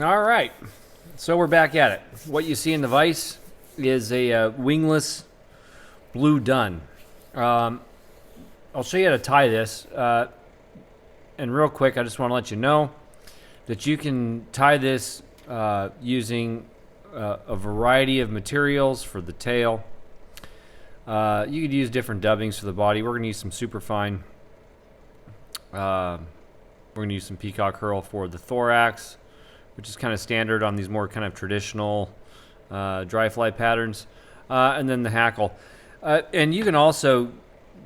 All right, so we're back at it. What you see in the vise is a Wingless Blue Dun. I'll show you how to tie this. And real quick, I just want to let you know that you can tie this using a variety of materials for the tail. You could use different dubbings for the body. We're going to use some superfine. We're going to use some peacock herl for the thorax, which is kind of standard on these more kind of traditional dry fly patterns, and then the hackle. And you can also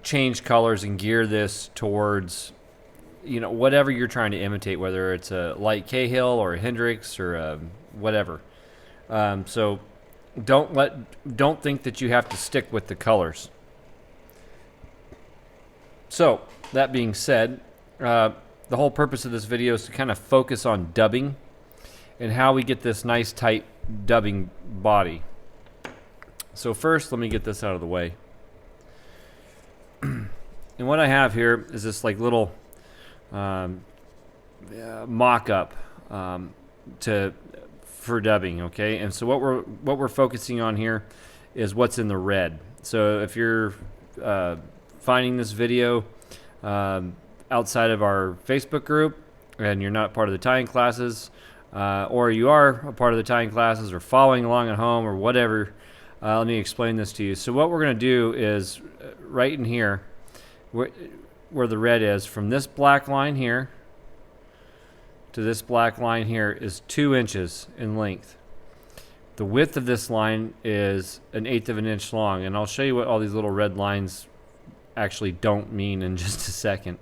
change colors and gear this towards, you know, whatever you're trying to imitate, whether it's a light Cahill or a Hendrix or a whatever. So don't think that you have to stick with the colors. So that being said, the whole purpose of this video is to kind of focus on dubbing and how we get this nice tight dubbing body. So first, let me get this out of the way. And what I have here is this like little mock-up for dubbing, okay? And so what we're focusing on here is what's in the red. So if you're finding this video outside of our Facebook group and you're not part of the tying classes, or you are a part of the tying classes or following along at home or whatever, let me explain this to you. So what we're going to do is right in here where the red is, from this black line here to this black line here is 2 inches in length. The width of this line is 1/8 of an inch long, and I'll show you what all these little red lines actually don't mean in just a second.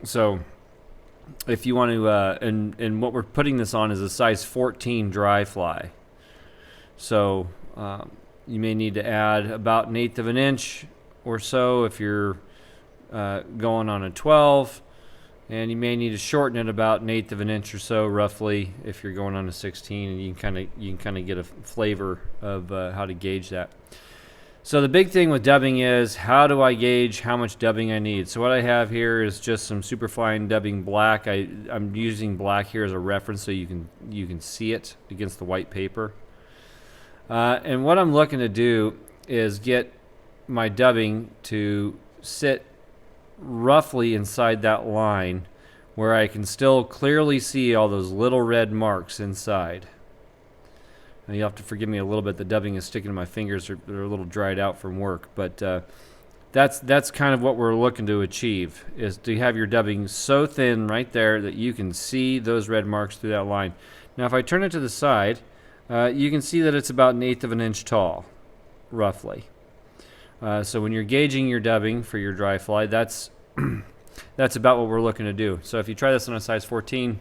So if you want to, and what we're putting this on is a size 14 dry fly. So you may need to add about 1/8 of an inch or so if you're going on a 12, and you may need to shorten it about 1/8 of an inch or so roughly if you're going on a 16, and you can kind of get a flavor of how to gauge that. So the big thing with dubbing is, how do I gauge how much dubbing I need? So what I have here is just some superfine dubbing black. I'm using black here as a reference so you can see it against the white paper. And what I'm looking to do is get my dubbing to sit roughly inside that line where I can still clearly see all those little red marks inside. Now you'll have to forgive me a little bit. The dubbing is sticking to my fingers. They're a little dried out from work, but that's kind of what we're looking to achieve, is to have your dubbing so thin right there that you can see those red marks through that line. Now if I turn it to the side, you can see that it's about 1/8 of an inch tall, roughly. So when you're gauging your dubbing for your dry fly, that's about what we're looking to do. So if you try this on a size 14,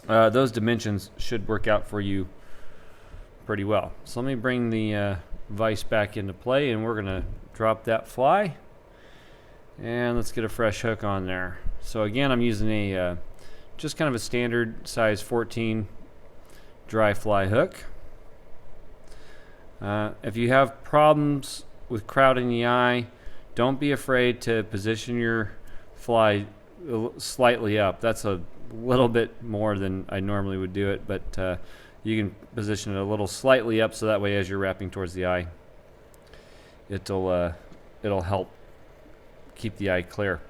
those dimensions should work out for you pretty well. So let me bring the vise back into play, and we're going to drop that fly. And let's get a fresh hook on there. So again, I'm using a just kind of a standard size 14 dry fly hook. If you have problems with crowding the eye, don't be afraid to position your fly slightly up. That's a little bit more than I normally would do it, but you can position it a little slightly up so that way as you're wrapping towards the eye, it'll help keep the eye clear.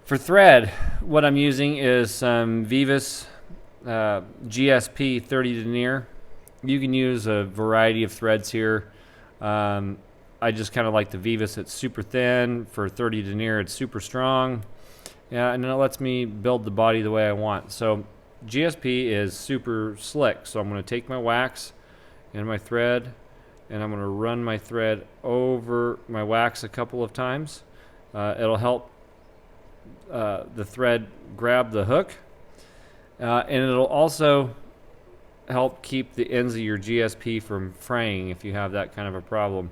For thread, what I'm using is some Vivus GSP 30 denier. You can use a variety of threads here. I just kind of like the Vivus. It's super thin. For 30 denier, it's super strong. Yeah, and it lets me build the body the way I want. So GSP is super slick. So I'm going to take my wax and my thread, and I'm going to run my thread over my wax a couple of times. It'll help the thread grab the hook, and it'll also help keep the ends of your GSP from fraying if you have that kind of a problem.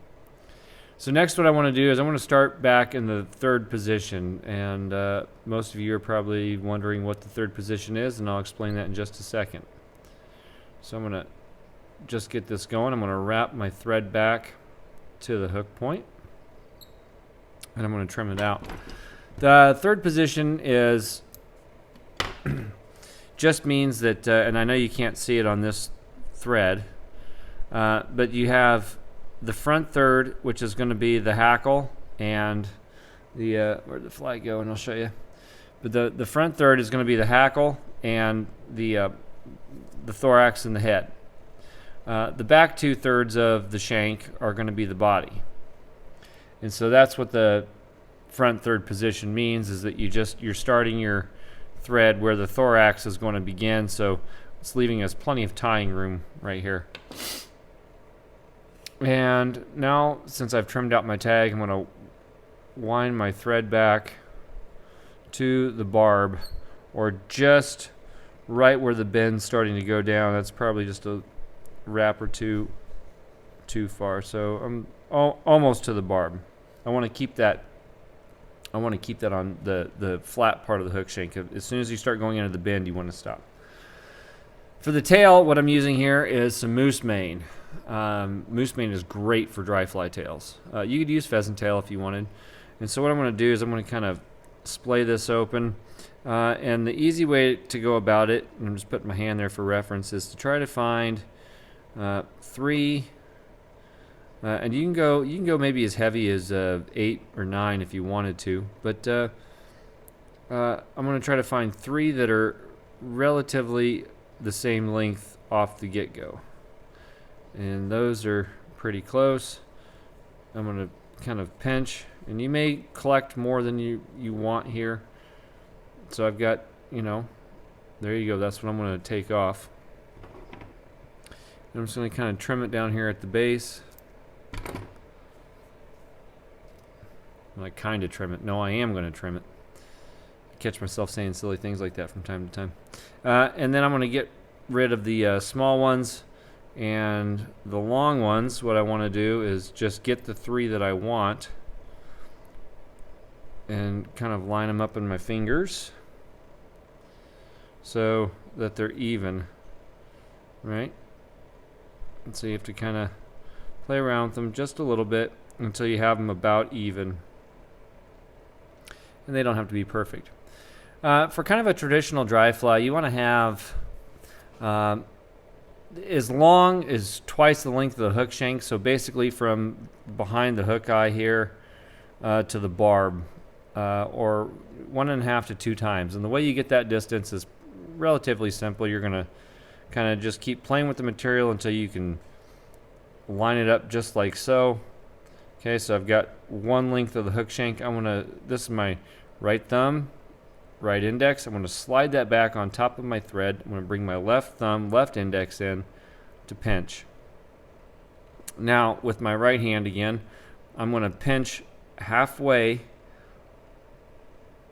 So next what I want to do is I want to start back in the third position, and most of you are probably wondering what the third position is, and I'll explain that in just a second. So I'm going to just get this going. I'm going to wrap my thread back to the hook point, and I'm going to trim it out. The third position is just means that, and I know you can't see it on this thread, but you have the front third, which is going to be the hackle, and the where'd the flag go? And I'll show you. But the front third is going to be the hackle and the thorax and the head. The back 2/3 of the shank are going to be the body. And so that's what the front third position means, is that you're starting your thread where the thorax is going to begin, so it's leaving us plenty of tying room right here. And now, since I've trimmed out my tag, I'm going to wind my thread back to the barb, or just right where the bend's starting to go down. That's probably just a wrap or two too far, so I'm almost to the barb. I want to keep that on the flat part of the hook shank. As soon as you start going into the bend, you want to stop. For the tail, what I'm using here is some moose mane. Moose mane is great for dry fly tails. You could use pheasant tail if you wanted. And so what I'm going to do is I'm going to kind of splay this open. And the easy way to go about it, and I'm just putting my hand there for reference, is to try to find 3. And you can go maybe as heavy as 8 or 9 if you wanted to, but I'm going to try to find 3 that are relatively the same length off the get-go, and those are pretty close. I'm going to kind of pinch, and you may collect more than you want here. So I've got, there you go. That's what I'm going to take off. And I'm just going to kind of trim it down here at the base. I kind of trim it. No, I am going to trim it. I catch myself saying silly things like that from time to time. And then I'm going to get rid of the small ones and the long ones. What I want to do is just get the 3 that I want and kind of line them up in my fingers so that they're even, right? And so you have to kind of play around with them just a little bit until you have them about even. And they don't have to be perfect. For kind of a traditional dry fly, you want to have as long as twice the length of the hook shank. So basically from behind the hook eye here to the barb, or 1.5 to 2 times. And the way you get that distance is relatively simple. You're going to kind of just keep playing with the material until you can line it up just like so. Okay, so I've got 1 length of the hook shank. This is my right thumb, right index. I'm going to slide that back on top of my thread. I'm going to bring my left thumb, left index in to pinch. Now with my right hand again, I'm going to pinch halfway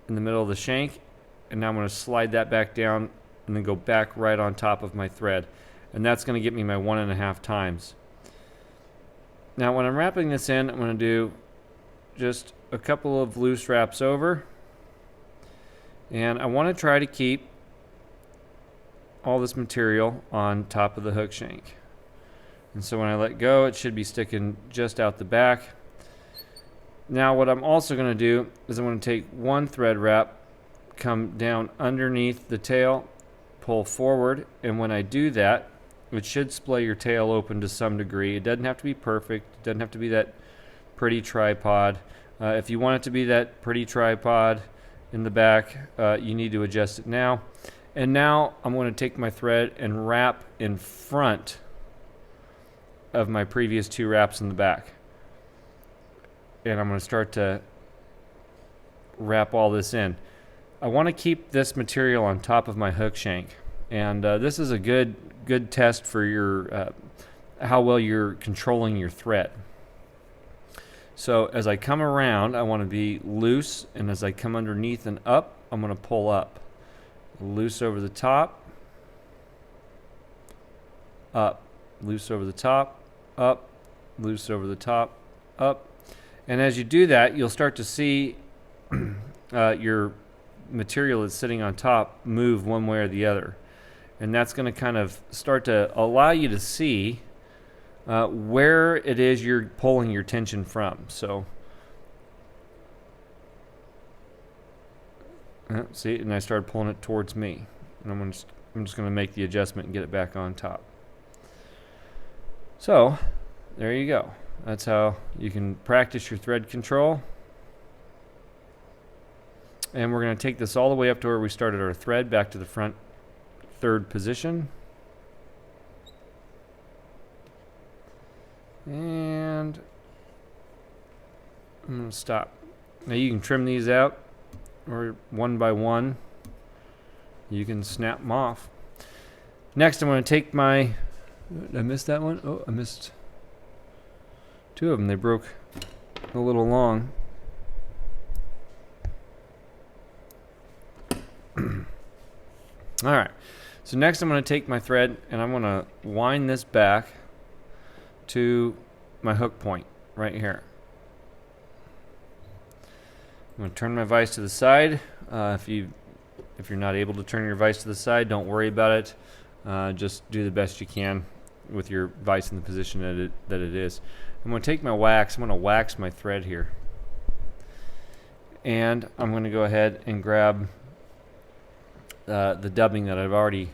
in the middle of the shank, and now I'm going to slide that back down and then go back right on top of my thread. And that's going to get me my 1.5 times. Now when I'm wrapping this in, I'm going to do just a couple of loose wraps over. And I want to try to keep all this material on top of the hook shank. And so when I let go, it should be sticking just out the back. Now what I'm also going to do is I'm going to take 1 thread wrap, come down underneath the tail, pull forward, and when I do that, it should splay your tail open to some degree. It doesn't have to be perfect. It doesn't have to be that pretty tripod. If you want it to be that pretty tripod in the back, you need to adjust it now. And now I'm going to take my thread and wrap in front of my previous 2 wraps in the back. And I'm going to start to wrap all this in. I want to keep this material on top of my hook shank. And this is a good test for your how well you're controlling your thread. So as I come around, I want to be loose, and as I come underneath and up, I'm going to pull up. Loose over the top, up. Loose over the top, up. Loose over the top, up. And as you do that, you'll start to see your material that's sitting on top move one way or the other. And that's going to kind of start to allow you to see where it is you're pulling your tension from. So, see, and I started pulling it towards me. And I'm just going to make the adjustment and get it back on top. So there you go. That's how you can practice your thread control. And we're going to take this all the way up to where we started our thread, back to the front third position. And I'm going to stop. Now you can trim these out, or one by one. You can snap them off. Next, I'm going to take my... Did I miss that one? Oh, I missed two of them. They broke a little long. All right. So next I'm going to take my thread and I'm going to wind this back to my hook point right here. I'm going to turn my vise to the side. If you're not able to turn your vise to the side, don't worry about it. Just do the best you can with your vise in the position that it is. I'm going to take my wax. I'm going to wax my thread here. And I'm going to go ahead and grab the dubbing that I've already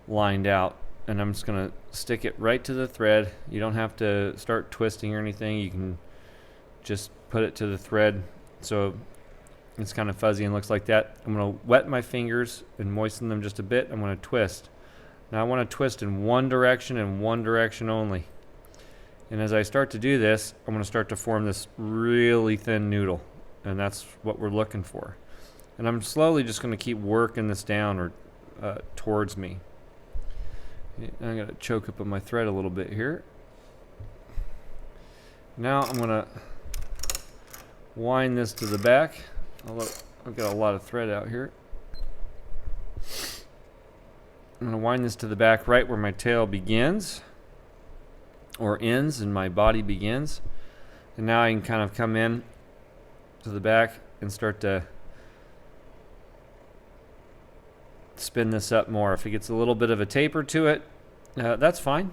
lined out, and I'm just going to stick it right to the thread. You don't have to start twisting or anything. You can just put it to the thread so it's kind of fuzzy and looks like that. I'm going to wet my fingers and moisten them just a bit. I'm going to twist. Now I want to twist in one direction and one direction only. And as I start to do this, I'm going to start to form this really thin noodle, and that's what we're looking for. And I'm slowly just going to keep working this down or towards me. I'm going to choke up on my thread a little bit here. Now I'm going to wind this to the back. Although I've got a lot of thread out here. I'm going to wind this to the back right where my tail begins or ends and my body begins. And now I can kind of come in to the back and start to spin this up more. If it gets a little bit of a taper to it, that's fine.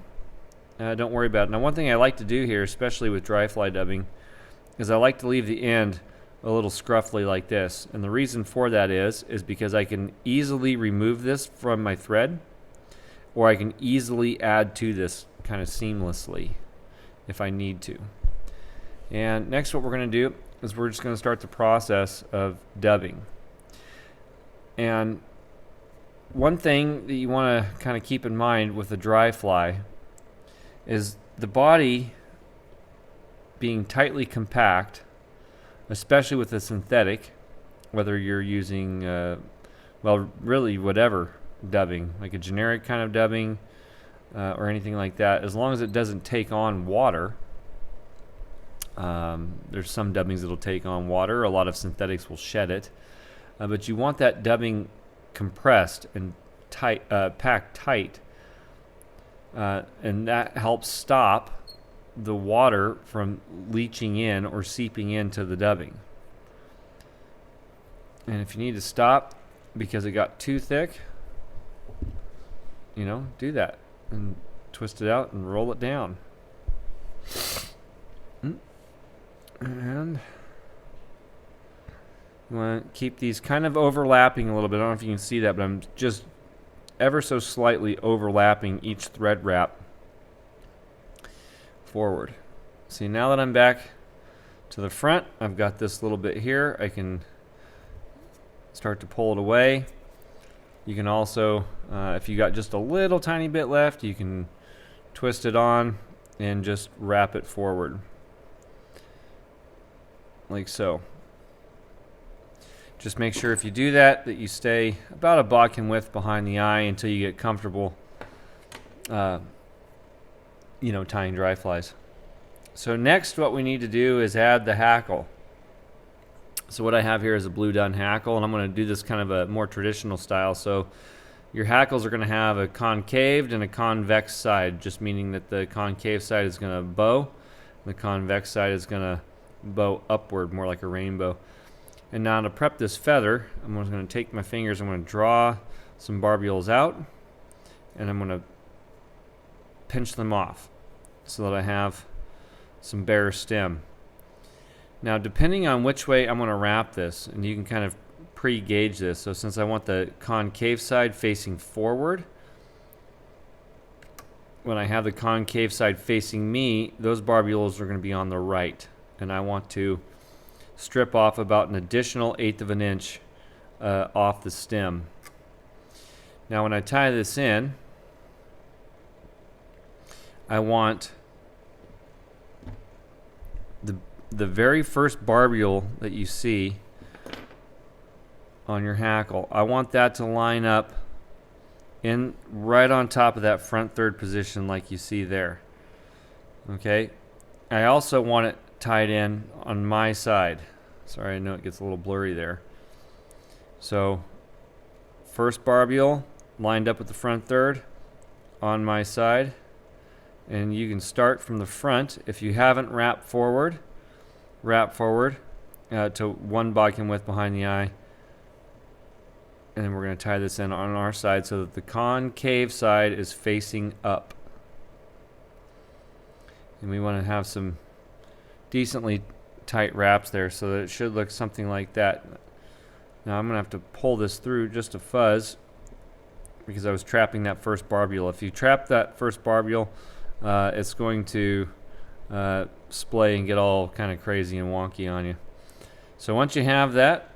Don't worry about it. Now, one thing I like to do here, especially with dry fly dubbing, is I like to leave the end a little scruffly like this. And the reason for that is because I can easily remove this from my thread, or I can easily add to this kind of seamlessly if I need to. And next what we're going to do is we're just going to start the process of dubbing. And one thing that you want to kind of keep in mind with the dry fly is the body being tightly compact, especially with a synthetic, whether you're using, well, really whatever dubbing, like a generic kind of dubbing or anything like that, as long as it doesn't take on water. There's some dubbings that'll take on water. A lot of synthetics will shed it. But you want that dubbing compressed and tight, packed tight, and that helps stop the water from leaching in or seeping into the dubbing. And if you need to stop because it got too thick, do that and twist it out and roll it down. And you want to keep these kind of overlapping a little bit. I don't know if you can see that, but I'm just ever so slightly overlapping each thread wrap forward. See, now that I'm back to the front, I've got this little bit here. I can start to pull it away. You can also, if you got just a little tiny bit left, you can twist it on and just wrap it forward like so. Just make sure if you do that you stay about a bodkin width behind the eye until you get comfortable tying dry flies. So next what we need to do is add the hackle. So what I have here is a Blue Dun hackle, and I'm going to do this kind of a more traditional style. So your hackles are going to have a concaved and a convex side, just meaning that the concave side is going to bow, and the convex side is going to bow upward, more like a rainbow. And now to prep this feather, I'm just going to take my fingers, I'm going to draw some barbules out, and I'm going to pinch them off so that I have some bare stem. Now, depending on which way I'm going to wrap this, and you can kind of pre-gauge this. So since I want the concave side facing forward, when I have the concave side facing me, those barbules are going to be on the right. And I want to strip off about an additional 1/8 of an inch off the stem. Now when I tie this in, I want the very first barbule that you see on your hackle, I want that to line up in right on top of that front third position like you see there. Okay, I also want it tied in on my side. Sorry, I know it gets a little blurry there. So first barbule lined up with the front third on my side, and you can start from the front. If you haven't wrap forward to one bodkin width behind the eye, and then we're going to tie this in on our side so that the concave side is facing up. And we want to have some decently tight wraps there so that it should look something like that. Now I'm going to have to pull this through just a fuzz because I was trapping that first barbule. If you trap that first barbule, it's going to splay and get all kind of crazy and wonky on you. So once you have that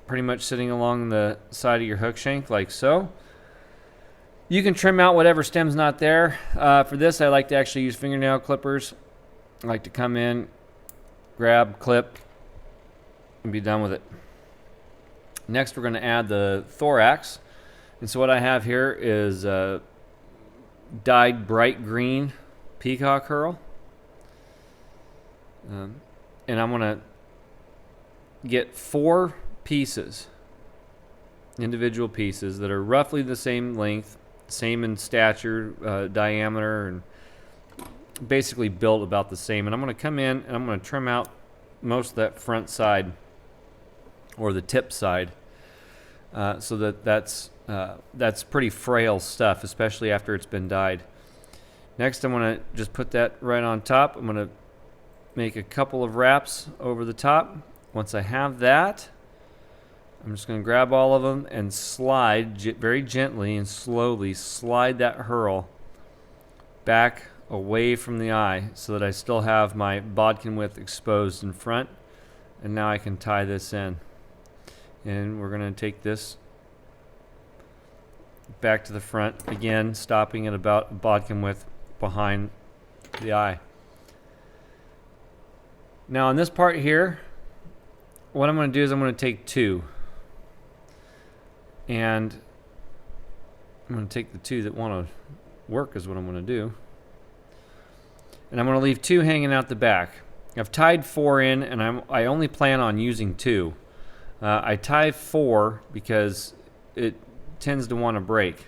pretty much sitting along the side of your hook shank like so, you can trim out whatever stem's not there. For this, I like to actually use fingernail clippers. I like to come in, grab, clip, and be done with it. Next, we're going to add the thorax. And so what I have here is dyed bright green peacock herl. And I'm going to get 4 pieces, individual pieces that are roughly the same length, same in stature, diameter, and basically built about the same. And I'm going to come in and I'm going to trim out most of that front side or the tip side, so that's pretty frail stuff, especially after it's been dyed. Next, I'm going to just put that right on top. I'm going to make a couple of wraps over the top. Once I have that, I'm just going to grab all of them and slide very gently and slowly slide that herl back away from the eye so that I still have my bodkin width exposed in front. And now I can tie this in. And we're going to take this back to the front, again stopping at about bodkin width behind the eye. Now on this part here, what I'm going to do is I'm going to take 2. And I'm going to take the 2 that want to work is what I'm going to do. And I'm going to leave 2 hanging out the back. I've tied 4 in, and I only plan on using 2. I tie 4 because it tends to want to break.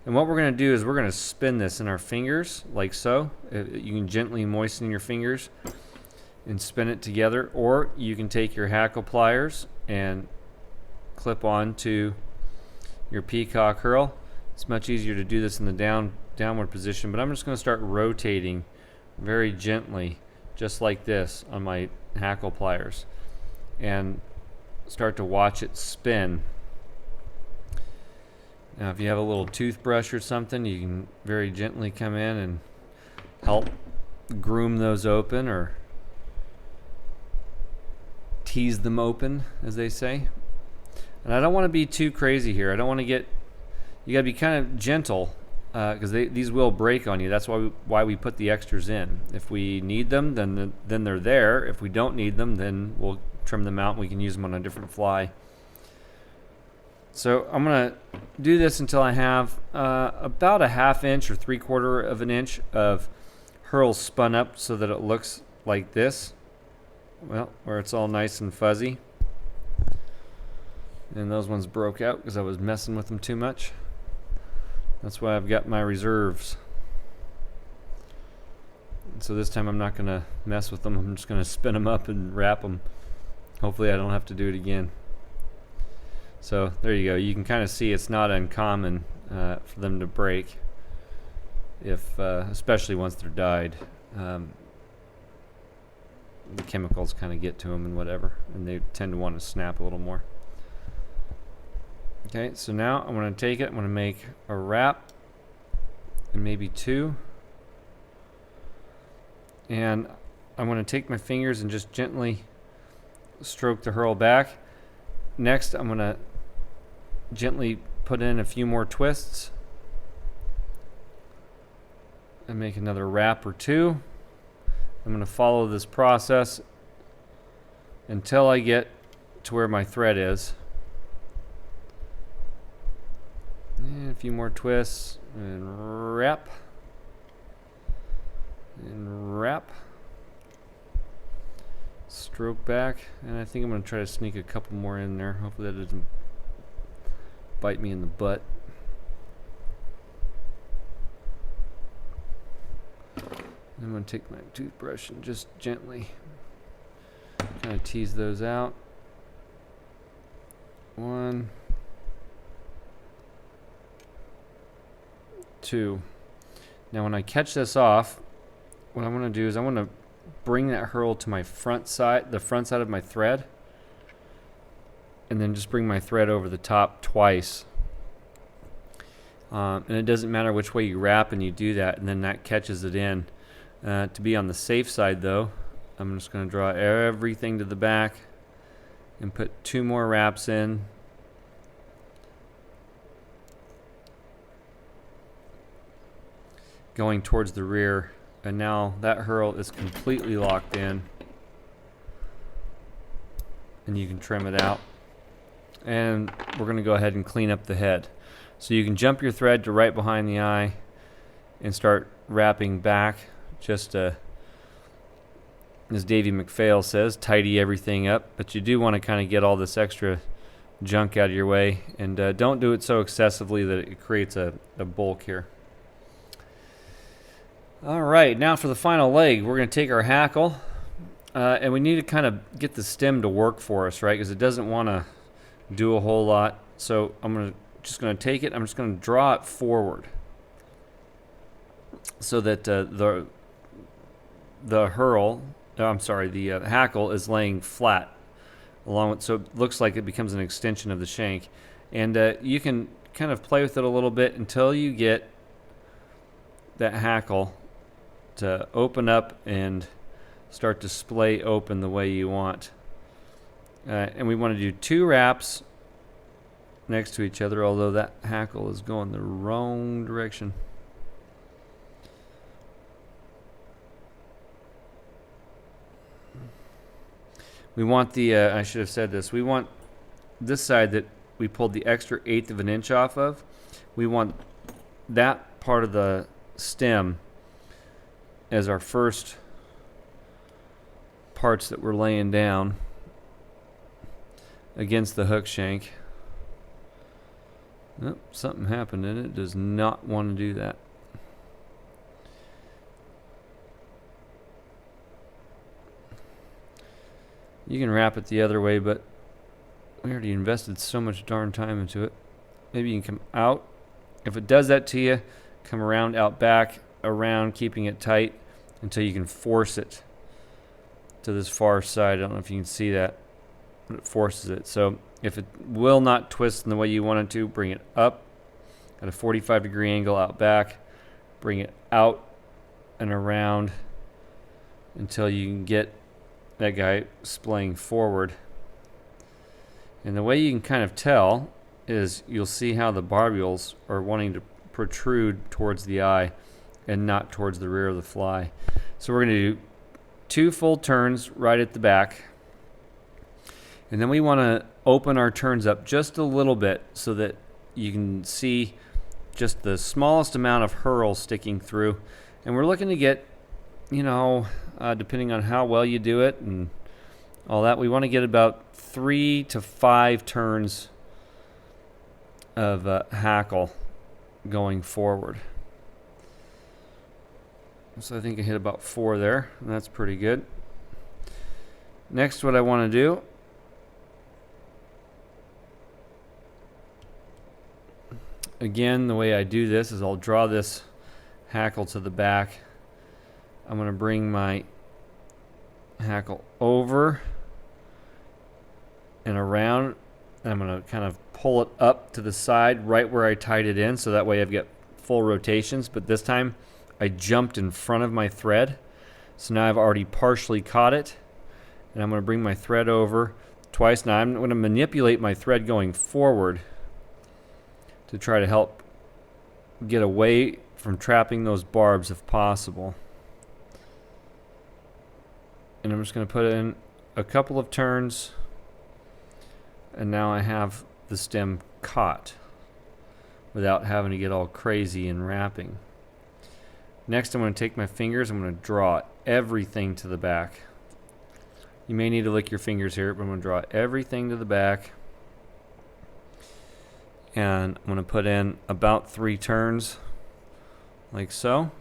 And what we're going to do is we're going to spin this in our fingers like so. You can gently moisten your fingers and spin it together, or you can take your hackle pliers and clip on to your peacock herl. It's much easier to do this in the downward position, but I'm just going to start rotating very gently, just like this, on my hackle pliers, and start to watch it spin. Now if you have a little toothbrush or something, you can very gently come in and help groom those open, or tease them open, as they say. And I don't want to be too crazy here. I don't want to get, you got to be kind of gentle, because these will break on you. That's why we put the extras in. If we need them, then they're there. If we don't need them, then we'll trim them out and we can use them on a different fly. So I'm going to do this until I have about a 1/2 inch or 3/4 of an inch of herl spun up so that it looks like this. Well, where it's all nice and fuzzy. And those ones broke out because I was messing with them too much. That's why I've got my reserves. And so this time I'm not going to mess with them. I'm just going to spin them up and wrap them. Hopefully I don't have to do it again. So there you go. You can kind of see it's not uncommon for them to break, if especially once they're dyed. The chemicals kind of get to them and whatever, and they tend to want to snap a little more. Okay, so now I'm going to take it, I'm going to make a wrap, and maybe two. And I'm going to take my fingers and just gently stroke the herl back. Next, I'm going to gently put in a few more twists and make another wrap or two. I'm going to follow this process until I get to where my thread is. And a few more twists and wrap and wrap. Stroke back, and I think I'm going to try to sneak a couple more in there. Hopefully that doesn't bite me in the butt. I'm going to take my toothbrush and just gently kind of tease those out. One, two. Now when I catch this off, what I'm going to do is I want to bring that herl to my front side, the front side of my thread, and then just bring my thread over the top twice. And it doesn't matter which way you wrap, and you do that, and then that catches it in. To be on the safe side though, I'm just going to draw everything to the back and put two more wraps in. Going towards the rear, and now that herl is completely locked in, and you can trim it out. And we're going to go ahead and clean up the head. So you can jump your thread to right behind the eye and start wrapping back. Just as Davey McPhail says, tidy everything up. But you do want to kind of get all this extra junk out of your way, and don't do it so excessively that it creates a bulk here. All right, now for the final leg, we're going to take our hackle, and we need to kind of get the stem to work for us, right? Because it doesn't want to do a whole lot. So I'm just going to take it. I'm just going to draw it forward so that the hackle is laying flat along with, so it looks like it becomes an extension of the shank. And you can kind of play with it a little bit until you get that hackle to open up and start to splay open the way you want. And we want to do two wraps next to each other, although that hackle is going the wrong direction. We want the, I should have said this, we want this side that we pulled the extra 1/8 of an inch off of, we want that part of the stem as our first parts that we're laying down against the hook shank. Oh, something happened in it. It does not want to do that. You can wrap it the other way, but we already invested so much darn time into it. Maybe you can come out. If it does that to you, come around, out back, around, keeping it tight until you can force it to this far side. I don't know if you can see that, but it forces it. So if it will not twist in the way you want it to, bring it up at a 45-degree angle out back, bring it out and around until you can get that guy splaying forward. And the way you can kind of tell is you'll see how the barbules are wanting to protrude towards the eye and not towards the rear of the fly. So we're going to do 2 full turns right at the back. And then we want to open our turns up just a little bit so that you can see just the smallest amount of herl sticking through. And we're looking to get, depending on how well you do it and all that, we want to get about 3 to 5 turns of hackle going forward. So I think I hit about 4 there, and that's pretty good. Next, what I want to do again, the way I do this is I'll draw this hackle to the back. I'm going to bring my hackle over and around, and I'm going to kind of pull it up to the side right where I tied it in, so that way I've got full rotations. But this time I jumped in front of my thread, so now I've already partially caught it, and I'm going to bring my thread over twice. Now I'm going to manipulate my thread going forward to try to help get away from trapping those barbs if possible. And I'm just going to put in a couple of turns, and now I have the stem caught without having to get all crazy and wrapping. Next, I'm going to take my fingers, I'm going to draw everything to the back. You may need to lick your fingers here, but I'm going to draw everything to the back. And I'm going to put in about 3 turns, like so.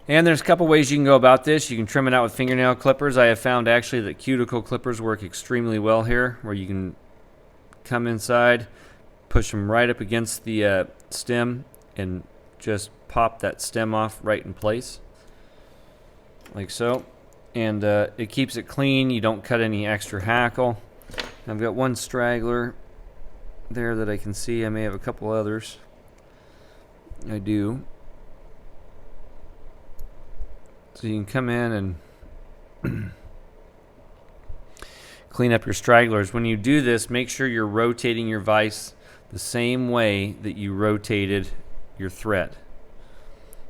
And there's a couple ways you can go about this. You can trim it out with fingernail clippers. I have found actually that cuticle clippers work extremely well here, where you can come inside, push them right up against the stem, and just pop that stem off right in place, like so. And it keeps it clean. You don't cut any extra hackle. I've got one straggler there that I can see. I may have a couple others. I do. So you can come in and clean up your stragglers. When you do this, make sure you're rotating your vise the same way that you rotated your thread.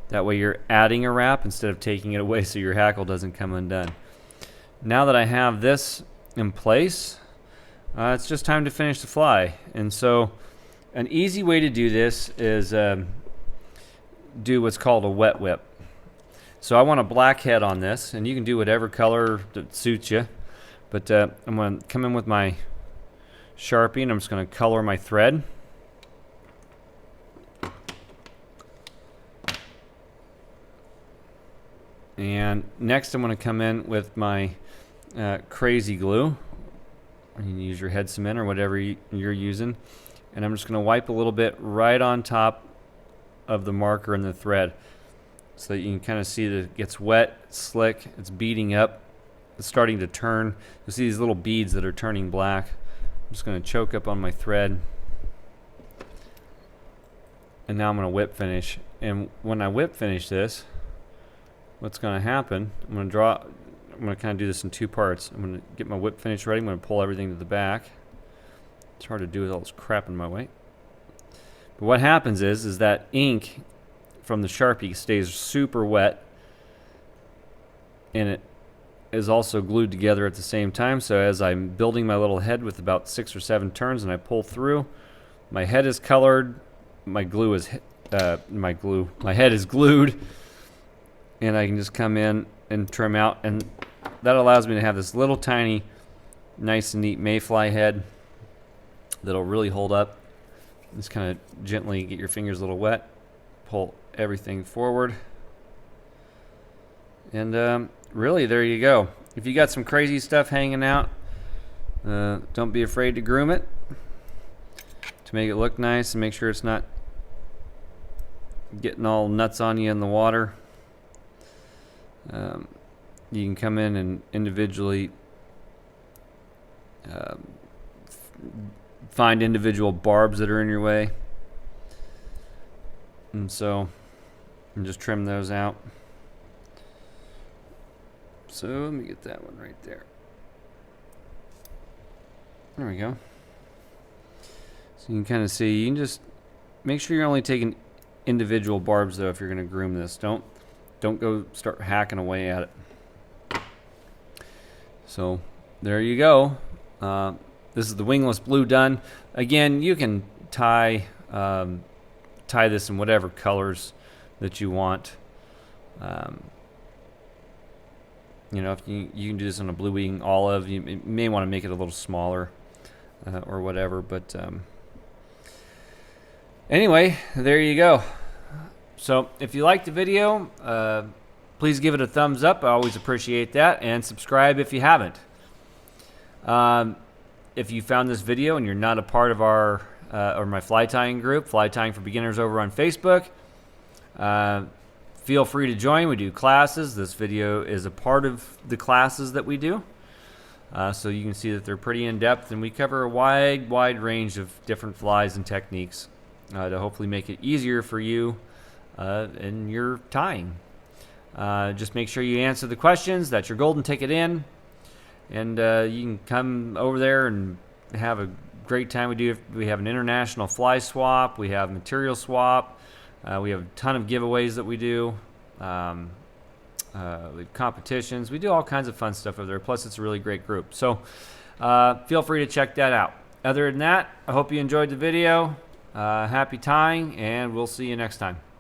That way you're adding a wrap instead of taking it away, so your hackle doesn't come undone. Now that I have this in place, it's just time to finish the fly. And so an easy way to do this is do what's called a wet whip. So I want a black head on this, and you can do whatever color that suits you. But I'm going to come in with my Sharpie, and I'm just going to color my thread. And next I'm going to come in with my crazy glue. You can use your head cement or whatever you're using. And I'm just going to wipe a little bit right on top of the marker and the thread, so that you can kind of see that it gets wet, it's slick, it's beading up, it's starting to turn. You'll see these little beads that are turning black. I'm just going to choke up on my thread. And now I'm going to whip finish. And when I whip finish this, what's going to happen, I'm going to kind of do this in 2 parts. I'm going to get my whip finish ready. I'm going to pull everything to the back. It's hard to do with all this crap in my way. But what happens is that ink from the Sharpie stays super wet, and it is also glued together at the same time. So as I'm building my little head with about 6 or 7 turns and I pull through, my head is colored, my head is glued, and I can just come in and trim out, and that allows me to have this little tiny nice and neat mayfly head that'll really hold up. Just kind of gently get your fingers a little wet, pull everything forward, and really there you go. If you got some crazy stuff hanging out, don't be afraid to groom it to make it look nice and make sure it's not getting all nuts on you in the water. You can come in and individually find individual barbs that are in your way, and so just trim those out. So let me get that one right there. There we go. So you can kind of see, you can just make sure you're only taking individual barbs though if you're going to groom this. Don't go start hacking away at it. So there you go. This is the Wingless Blue Dun. Again, you can tie this in whatever colors that you want. If you can do this on a blue wing olive. You may want to make it a little smaller or whatever. But anyway, there you go. So if you liked the video, please give it a thumbs up. I always appreciate that. And subscribe if you haven't. If you found this video and you're not a part of our or my fly tying group, Fly Tying for Beginners over on Facebook, feel free to join. We do classes. This video is a part of the classes that we do. So you can see that they're pretty in-depth, and we cover a wide range of different flies and techniques to hopefully make it easier for you in your tying. Just make sure you answer the questions. That's your golden ticket in, and you can come over there and have a great time. We have an international fly swap. We have material swap. We have a ton of giveaways that we do. We have competitions. We do all kinds of fun stuff over there. Plus, it's a really great group. So feel free to check that out. Other than that, I hope you enjoyed the video. Happy tying, and we'll see you next time.